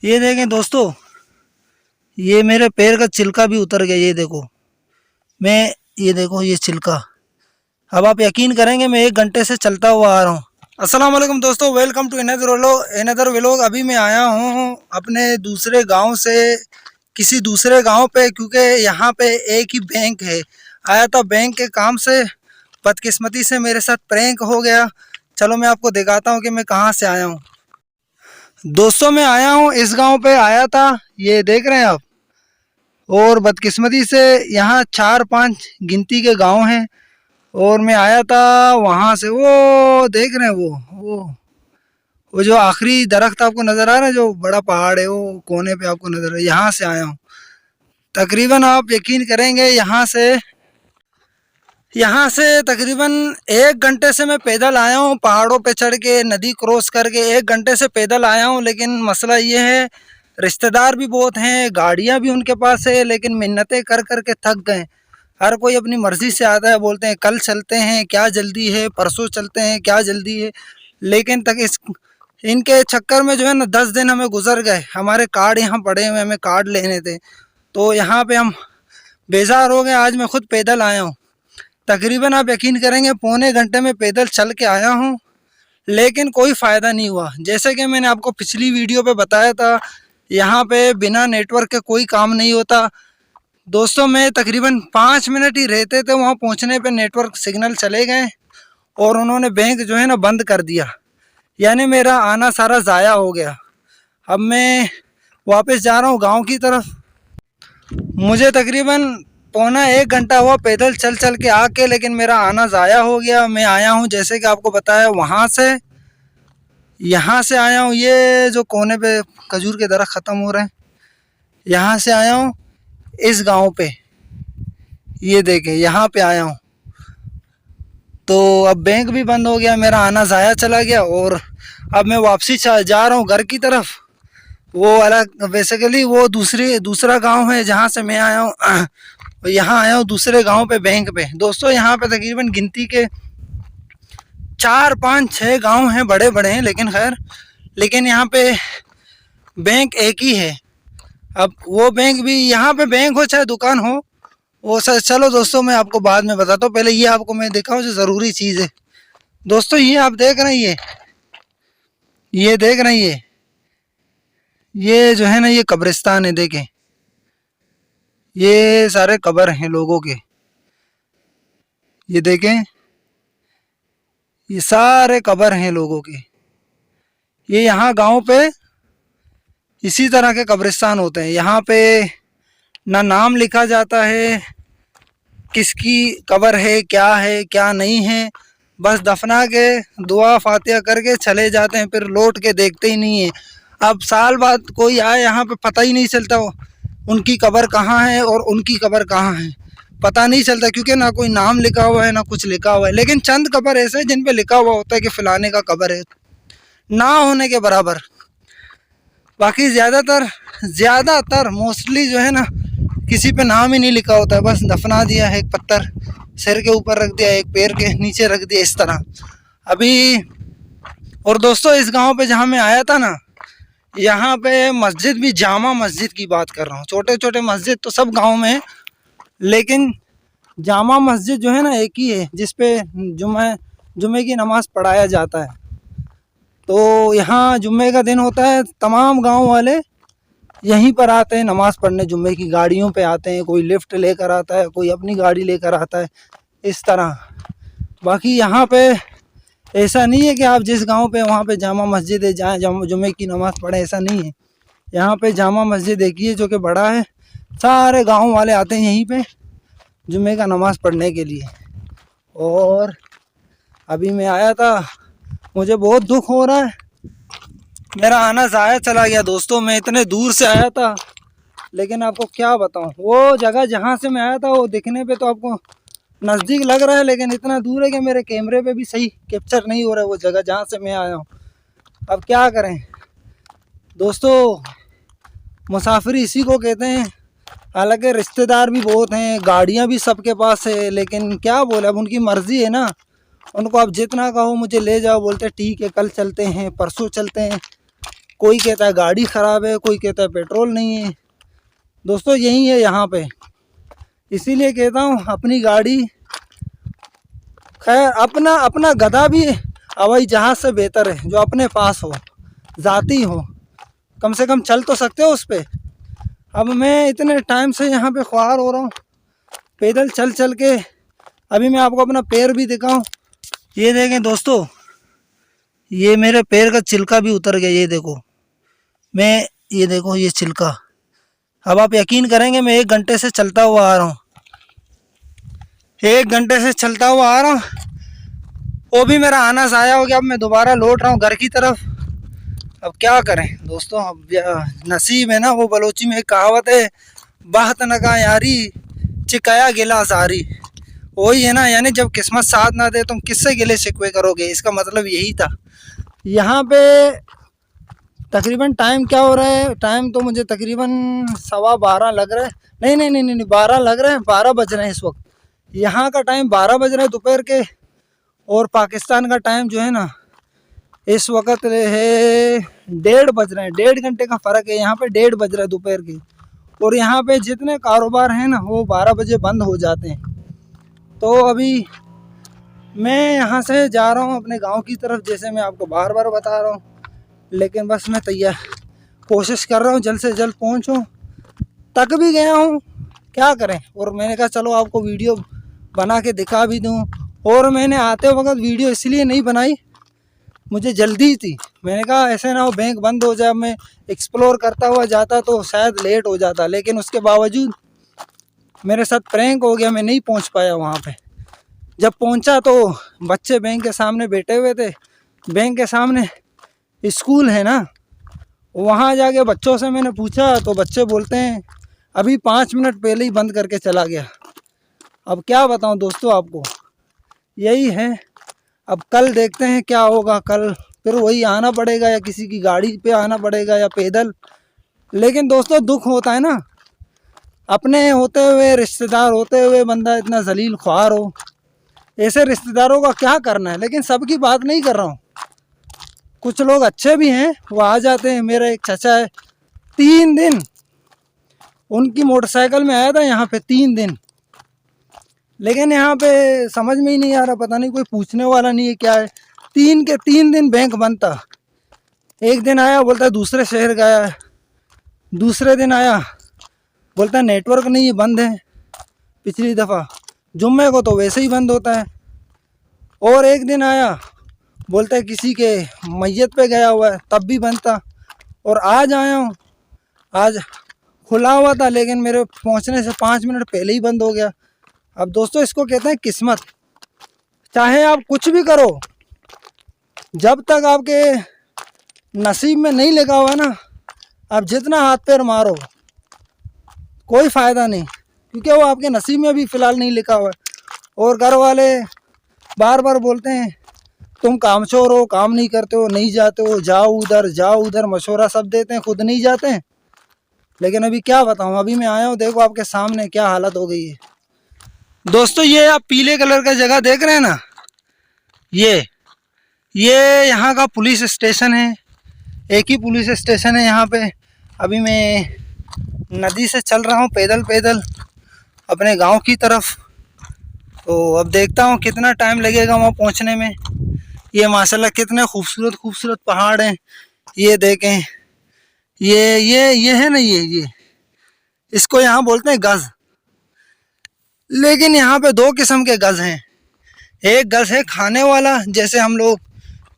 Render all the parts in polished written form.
ये देखें दोस्तों, ये मेरे पैर का छिलका भी उतर गया। ये देखो, ये देखो ये छिलका। अब आप यकीन करेंगे, मैं 1 घंटे से चलता हुआ आ रहा हूँ। अस्सलाम वालेकुम दोस्तों, वेलकम टू अनदर व्लॉग। अभी मैं आया हूँ अपने दूसरे गांव से किसी दूसरे गांव पे, क्योंकि यहाँ पे एक ही बैंक है। आया था बैंक के काम से, बदकिस्मती से मेरे साथ प्रैंक हो गया। चलो मैं आपको दिखाता हूँ कि मैं कहाँ से आया हूँ। दोस्तों मैं आया हूँ, इस गांव पे आया था, ये देख रहे हैं आप। और बदकिस्मती से यहाँ 4-5 गिनती के गांव हैं। और मैं आया था वहाँ से, वो देख रहे हैं वो जो आखिरी दरख्त आपको नज़र आ रहा है, जो बड़ा पहाड़ है वो कोने पे आपको नज़र आ रहा है, यहाँ से आया हूँ। तकरीबन आप यकीन करेंगे, यहाँ से तकरीबन 1 घंटे से मैं पैदल आया हूँ, पहाड़ों पे चढ़ के, नदी क्रॉस करके 1 घंटे से पैदल आया हूँ। लेकिन मसला ये है, रिश्तेदार भी बहुत हैं, गाड़ियाँ भी उनके पास है, लेकिन मिन्नतें कर कर के थक गए। हर कोई अपनी मर्ज़ी से आता है, बोलते हैं कल चलते हैं, क्या जल्दी है, परसों चलते हैं, क्या जल्दी है। लेकिन तक इनके चक्कर में जो है ना 10 दिन हमें गुजर गए। हमारे कार्ड यहाँ पड़े हुए, हमें कार्ड लेने थे, तो यहाँ पे हम बेजार हो गए। आज मैं खुद पैदल आया हूँ। तकरीबन आप यकीन करेंगे, पौने घंटे में पैदल चल के आया हूँ, लेकिन कोई फ़ायदा नहीं हुआ। जैसे कि मैंने आपको पिछली वीडियो पे बताया था, यहाँ पे बिना नेटवर्क के कोई काम नहीं होता। दोस्तों मैं तकरीबन 5 मिनट ही रहते थे वहाँ पहुँचने पे, नेटवर्क सिग्नल चले गए और उन्होंने बैंक जो है ना बंद कर दिया। यानी मेरा आना सारा ज़ाया हो गया। अब मैं वापस जा रहा हूँ गांव की तरफ। मुझे तकरीबन पौना 1 घंटा हुआ पैदल चल चल के आके, लेकिन मेरा आना ज़ाया हो गया। मैं आया हूँ जैसे कि आपको बताया, वहाँ से यहाँ से आया हूँ। ये जो कोने पे खजूर के दरख्त ख़त्म हो रहे हैं, यहाँ से आया हूँ इस गांव पे। ये देखें, यहाँ पे आया हूँ। तो अब बैंक भी बंद हो गया, मेरा आना ज़ाया चला गया। और अब मैं वापसी जा रहा हूँ घर की तरफ। वो अलग बेसिकली वो दूसरा गांव है जहाँ से मैं आया हूँ। यहाँ आया हूँ दूसरे गांव पे, बैंक पे। दोस्तों यहाँ पे तकरीबन गिनती के 4-5-6 गांव हैं, बड़े बड़े हैं, लेकिन खैर, लेकिन यहाँ पे बैंक एक ही है। अब वो बैंक भी, यहाँ पे बैंक हो चाहे दुकान हो, वो सर। चलो दोस्तों मैं आपको बाद में बताता हूँ, पहले ये आपको मैं दिखाऊँ जो ज़रूरी चीज़ है। दोस्तों ये आप देख रहे हैं, ये देख रहे हैं, ये जो है ना, ये कब्रिस्तान है। देखें, ये सारे कब्र हैं लोगों के। ये देखें, ये सारे कब्र हैं लोगों के। ये यहाँ गांव पे इसी तरह के कब्रिस्तान होते हैं। यहाँ पे ना नाम लिखा जाता है, किसकी कब्र है क्या नहीं है, बस दफना के दुआ फातिहा करके चले जाते हैं, फिर लौट के देखते ही नहीं है। अब साल बाद कोई आए यहाँ पे, पता ही नहीं चलता उनकी कब्र कहाँ है और उनकी कब्र कहाँ है, पता नहीं चलता, क्योंकि ना कोई नाम लिखा हुआ है ना कुछ लिखा हुआ है। लेकिन चंद कब्र ऐसे हैं जिन पे लिखा हुआ होता है कि फलाने का कब्र है, ना होने के बराबर। बाकी ज़्यादातर मोस्टली जो है ना, किसी पे नाम ही नहीं लिखा होता है, बस दफना दिया है, एक पत्थर सिर के ऊपर रख दिया, एक पैर के नीचे रख दिया, इस तरह अभी। और दोस्तों इस गांव पे जहाँ मैं आया था ना, यहाँ पे मस्जिद भी, जामा मस्जिद की बात कर रहा हूँ। छोटे छोटे मस्जिद तो सब गांव में है, लेकिन जामा मस्जिद जो है ना एक ही है, जिस पे जुमे की नमाज़ पढ़ाया जाता है। तो यहाँ जुम्मे का दिन होता है, तमाम गांव वाले यहीं पर आते हैं नमाज़ पढ़ने। जुम्मे की गाड़ियों पे आते हैं, कोई लिफ्ट लेकर आता है, कोई अपनी गाड़ी लेकर आता है, इस तरह। बाकी यहाँ पे ऐसा नहीं है कि आप जिस गांव पे वहाँ पे जामा मस्जिद है, जाए जुम्मे की नमाज़ पढ़ें, ऐसा नहीं है। यहाँ पे जामा मस्जिद एक ही है जो कि बड़ा है, सारे गाँव वाले आते हैं यहीं पे जुम्मे का नमाज़ पढ़ने के लिए। और अभी मैं आया था, मुझे बहुत दुख हो रहा है, मेरा आना ज़ाया चला गया। दोस्तों मैं इतने दूर से आया था, लेकिन आपको क्या बताऊं, वो जगह जहाँ से मैं आया था वो दिखने पे तो आपको नज़दीक लग रहा है, लेकिन इतना दूर है कि मेरे कैमरे पे भी सही कैप्चर नहीं हो रहा है वो जगह जहाँ से मैं आया हूँ। अब क्या करें दोस्तों, मुसाफिरी इसी को कहते हैं। हालांकि रिश्तेदार भी बहुत हैं, गाड़ियाँ भी सबके पास है, लेकिन क्या बोले, अब उनकी मर्ज़ी है ना। उनको आप जितना कहो मुझे ले जाओ, बोलते ठीक है कल चलते हैं, परसों चलते हैं, कोई कहता है गाड़ी ख़राब है, कोई कहता है पेट्रोल नहीं है। दोस्तों यही है यहाँ पे, इसीलिए कहता हूँ अपनी गाड़ी, खैर अपना अपना गधा भी हवाई जहाज़ से बेहतर है, जो अपने पास हो, ज़ाती हो, कम से कम चल तो सकते हो उस पर। अब मैं इतने टाइम से यहाँ पे ख्वार हो रहा हूँ पैदल चल चल के। अभी मैं आपको अपना पैर भी दिखाऊं, ये देखें दोस्तों, ये मेरे पैर का छिलका भी उतर गया, ये देखो। मैं ये देखो ये छिलका। अब आप यकीन करेंगे मैं 1 घंटे से चलता हुआ आ रहा हूँ, 1 घंटे से चलता हुआ आ रहा हूँ, वो भी मेरा आना ज़ाया हो गया। अब मैं दोबारा लौट रहा हूँ घर की तरफ। अब क्या करें दोस्तों, अब नसीब है ना, वो बलोची में एक कहावत है, बात नगा यारी चिकाया गिला सारी। वही है ना, यानी जब किस्मत साथ ना दे तुम किससे गिले शिकवे करोगे, इसका मतलब यही था। यहाँ पे तकरीबन टाइम क्या हो रहा है, टाइम तो मुझे तकरीबन 12:15 लग रहा है, नहीं 12 लग रहे हैं, 12 बज रहे हैं इस वक्त। यहाँ का टाइम 12 बज रहा है दोपहर के, और पाकिस्तान का टाइम जो है ना इस वक्त है 1:30 बज रहे हैं। 1.5 घंटे का फ़र्क है, यहाँ पे 1:30 बज रहा है दोपहर के। और यहाँ पे जितने कारोबार हैं ना वो 12 बजे बंद हो जाते हैं। तो अभी मैं यहाँ से जा रहा हूँ अपने गांव की तरफ, जैसे मैं आपको बार बार बता रहा हूँ, लेकिन बस मैं कोशिश कर रहा हूँ जल्द से जल्द पहुँचूँ। तक भी गया हूँ, क्या करें। और मैंने कहा चलो आपको वीडियो बना के दिखा भी दूँ। और मैंने आते वक्त वीडियो इसलिए नहीं बनाई, मुझे जल्दी थी। मैंने कहा ऐसे ना हो बैंक बंद हो जाए, मैं एक्सप्लोर करता हुआ जाता तो शायद लेट हो जाता, लेकिन उसके बावजूद मेरे साथ प्रैंक हो गया, मैं नहीं पहुंच पाया वहां पे। जब पहुंचा तो बच्चे बैंक के सामने बैठे हुए थे, बैंक के सामने स्कूल है ना, वहां जाके बच्चों से मैंने पूछा तो बच्चे बोलते हैं अभी 5 मिनट पहले ही बंद करके चला गया। अब क्या बताऊं दोस्तों आपको, यही है। अब कल देखते हैं क्या होगा, कल फिर वही आना पड़ेगा, या किसी की गाड़ी पे आना पड़ेगा, या पैदल। लेकिन दोस्तों दुख होता है ना, अपने होते हुए, रिश्तेदार होते हुए बंदा इतना जलील ख्वार हो। ऐसे रिश्तेदारों का क्या करना है, लेकिन सबकी बात नहीं कर रहा हूँ, कुछ लोग अच्छे भी हैं, वो आ जाते हैं। मेरा एक चाचा है, 3 दिन उनकी मोटरसाइकिल में आया था यहाँ पे, 3 दिन। लेकिन यहाँ पे समझ में ही नहीं आ रहा, पता नहीं कोई पूछने वाला नहीं है क्या है। 3 के 3 दिन बैंक बंद था। एक दिन आया बोलता है दूसरे शहर गया है, दूसरे दिन आया बोलता है नेटवर्क नहीं है, बंद है पिछली दफ़ा, जुम्मे को तो वैसे ही बंद होता है। और एक दिन आया बोलता है किसी के मैयत पे गया हुआ है, तब भी बंद था। और आज आया हूँ, आज खुला हुआ था, लेकिन मेरे पहुँचने से 5 मिनट पहले ही बंद हो गया। अब दोस्तों इसको कहते हैं किस्मत। चाहे आप कुछ भी करो, जब तक आपके नसीब में नहीं लिखा हुआ ना, आप जितना हाथ पैर मारो कोई फ़ायदा नहीं, क्योंकि वो आपके नसीब में भी फ़िलहाल नहीं लिखा हुआ है। और घर वाले बार बार बोलते हैं तुम कामचोर हो, काम नहीं करते हो, नहीं जाते हो, जाओ उधर मशवरा सब देते हैं, खुद नहीं जाते हैं। लेकिन अभी क्या बताऊँ, अभी मैं आया हूँ, देखो आपके सामने क्या हालत हो गई है। दोस्तों ये आप पीले कलर का जगह देख रहे हैं ना, ये यहाँ का पुलिस स्टेशन है। एक ही पुलिस स्टेशन है यहाँ पे। अभी मैं नदी से चल रहा हूँ पैदल पैदल अपने गांव की तरफ। तो अब देखता हूँ कितना टाइम लगेगा वहाँ पहुँचने में। ये माशाल्लाह कितने खूबसूरत खूबसूरत पहाड़ हैं, ये देखें। ये है ना, ये इसको यहाँ बोलते हैं गज़। लेकिन यहाँ पे 2 किस्म के गज़ हैं। एक गज़ है खाने वाला, जैसे हम लोग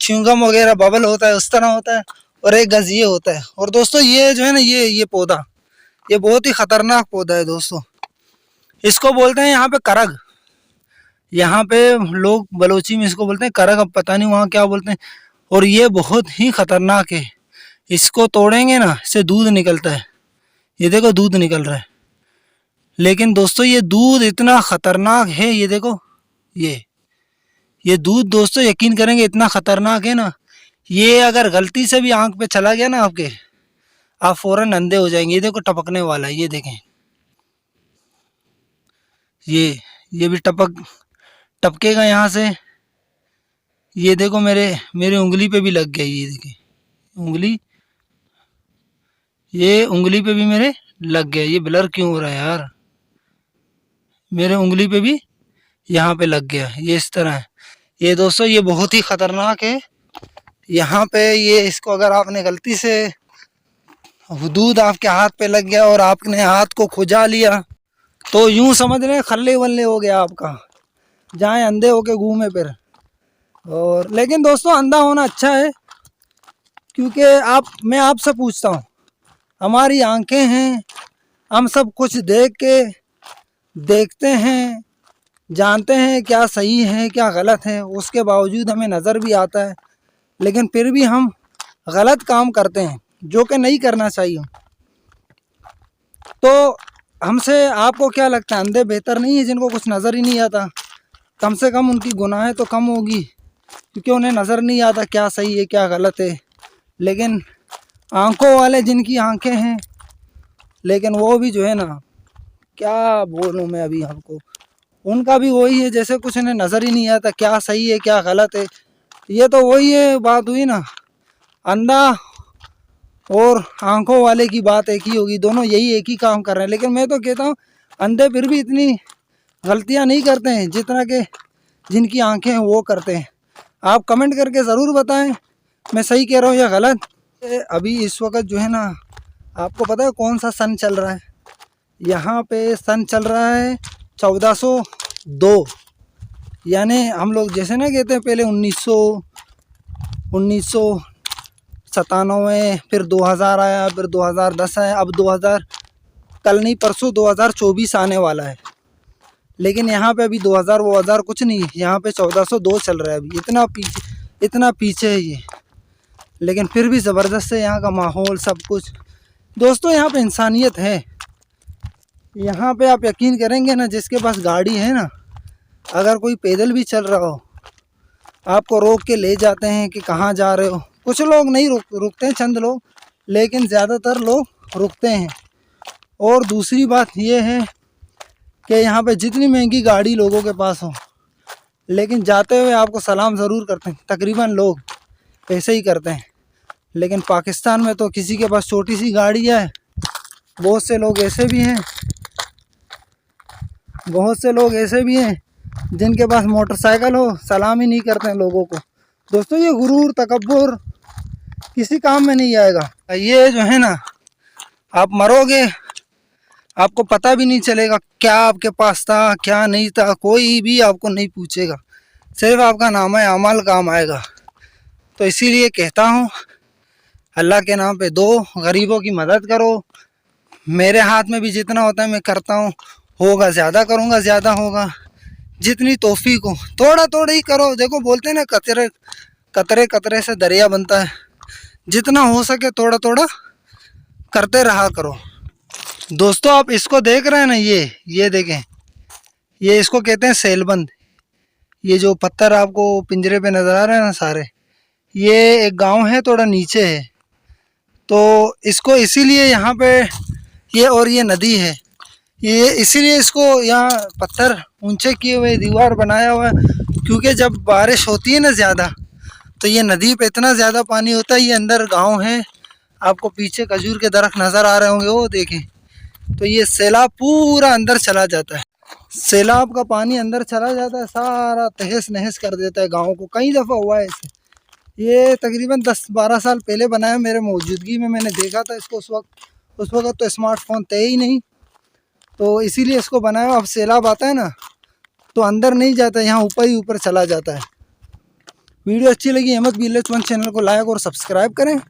च्युइंगम वगैरह बबल होता है उस तरह होता है, और एक गज़ ये होता है। और दोस्तों ये जो है ना, ये पौधा, ये बहुत ही ख़तरनाक पौधा है दोस्तों। इसको बोलते हैं यहाँ पे करग। यहाँ पे लोग बलोची में इसको बोलते हैं करग, अब पता नहीं वहाँ क्या बोलते हैं। और ये बहुत ही ख़तरनाक है, इसको तोड़ेंगे ना, इससे दूध निकलता है। ये देखो दूध निकल रहा है। लेकिन दोस्तों ये दूध इतना ख़तरनाक है, ये देखो ये दूध दोस्तों यकीन करेंगे इतना ख़तरनाक है ना, ये अगर गलती से भी आँख पे चला गया ना आपके, आप फ़ौरन अंधे हो जाएंगे। ये देखो टपकने वाला है, ये देखें, ये भी टपकेगा यहाँ से। ये देखो मेरे उंगली पे भी लग गया, ये देखें उंगली ये उंगली पे भी मेरे लग गया। ये ब्लर क्यों हो रहा है यार? मेरे उंगली पे भी यहाँ पे लग गया। ये इस तरह है। ये दोस्तों ये बहुत ही खतरनाक है। यहाँ पे ये इसको अगर आपने गलती से दूध आपके हाथ पे लग गया और आपने हाथ को खुजा लिया तो यूं समझ लें खल्ले वल्ले हो गया आपका, जाए अंधे होके घूमे फिर। और लेकिन दोस्तों अंधा होना अच्छा है, क्योंकि मैं आपसे पूछता हूँ, हमारी आंखें हैं, हम सब कुछ देखते हैं, जानते हैं क्या सही है क्या गलत है, उसके बावजूद हमें नज़र भी आता है, लेकिन फिर भी हम गलत काम करते हैं जो कि नहीं करना चाहिए। तो हमसे आपको क्या लगता है, अंधे बेहतर नहीं है जिनको कुछ नज़र ही नहीं आता? कम से कम उनकी गुनाहें तो कम होगी, क्योंकि उन्हें नज़र नहीं आता क्या सही है क्या गलत है। लेकिन आंखों वाले जिनकी आंखें हैं, लेकिन वो भी जो है ना, क्या बोलूँ मैं अभी आपको, उनका भी वही है जैसे कुछ उन्हें नज़र ही नहीं आता क्या सही है क्या गलत है। ये तो वही है, बात हुई ना, अंधा और आंखों वाले की बात एक ही होगी, दोनों यही एक ही काम कर रहे हैं। लेकिन मैं तो कहता हूँ अंधे फिर भी इतनी गलतियाँ नहीं करते हैं जितना कि जिनकी आंखें हैं वो करते हैं। आप कमेंट करके ज़रूर बताएं मैं सही कह रहा हूँ या गलत। अभी इस वक्त जो है ना, आपको पता है कौन सा सन चल रहा है? यहाँ पे सन चल रहा है 1402, यानी हम लोग जैसे ना कहते हैं पहले 1997, फिर 2000 आया, फिर 2010 आया, अब 2000 कल नहीं परसों 2024 आने वाला है। लेकिन यहाँ पे अभी 2000 कुछ नहीं, यहाँ पे 1402 चल रहा है। अभी इतना पीछे है ये, लेकिन फिर भी ज़बरदस्त है यहाँ का माहौल सब कुछ। दोस्तों यहाँ पे इंसानियत है। यहाँ पे आप यकीन करेंगे ना, जिसके पास गाड़ी है ना, अगर कोई पैदल भी चल रहा हो, आपको रोक के ले जाते हैं कि कहाँ जा रहे हो। कुछ लोग नहीं रुकते हैं, चंद लोग, लेकिन ज़्यादातर लोग रुकते हैं। और दूसरी बात ये है कि यहाँ पे जितनी महंगी गाड़ी लोगों के पास हो, लेकिन जाते हुए आपको सलाम ज़रूर करते हैं। तकरीबन लोग ऐसे ही करते हैं। लेकिन पाकिस्तान में तो किसी के पास छोटी सी गाड़ी है, बहुत से लोग ऐसे भी हैं जिनके पास मोटरसाइकिल हो, सलाम ही नहीं करते हैं लोगों को। दोस्तों ये गुरूर तकब्बुर किसी काम में नहीं आएगा। ये जो है ना, आप मरोगे आपको पता भी नहीं चलेगा क्या आपके पास था क्या नहीं था, कोई भी आपको नहीं पूछेगा, सिर्फ आपका नाम है अमल काम आएगा। तो इसीलिए कहता हूँ अल्लाह के नाम पे दो, गरीबों की मदद करो। मेरे हाथ में भी जितना होता है मैं करता हूँ, होगा ज़्यादा करूँगा, ज़्यादा होगा, जितनी तौफीक हो थोड़ा थोड़ा ही करो। देखो बोलते हैं ना, कतरे कतरे से दरिया बनता है। जितना हो सके थोड़ा थोड़ा करते रहा करो। दोस्तों आप इसको देख रहे हैं ना, ये देखें, ये इसको कहते हैं सेलबंद। ये जो पत्थर आपको पिंजरे पे नज़र आ रहे हैं ना सारे, ये एक गांव है थोड़ा नीचे है। तो इसको इसीलिए यहाँ पे ये नदी है, ये इसीलिए इसको यहाँ पत्थर ऊंचे किए हुए दीवार बनाया हुआ है, क्योंकि जब बारिश होती है ना ज़्यादा, तो ये नदी पे इतना ज़्यादा पानी होता है। ये अंदर गांव है, आपको पीछे खजूर के दरख्त नज़र आ रहे होंगे, वो देखें। तो ये सैलाब पूरा अंदर चला जाता है, सैलाब का पानी अंदर चला जाता है, सारा तहस नहस कर देता है गाँव को। कई दफ़ा हुआ है ऐसे। ये तकरीबन 10-12 साल पहले बनाया, मेरे मौजूदगी में मैंने देखा था इसको। उस वक्त तो स्मार्टफोन थे ही नहीं, तो इसीलिए इसको बनाया। अब सैलाब आता है ना तो अंदर नहीं जाता, यहाँ ऊपर ही ऊपर चला जाता है। वीडियो अच्छी लगी अहमद विलेज 1 चैनल को लाइक और सब्सक्राइब करें।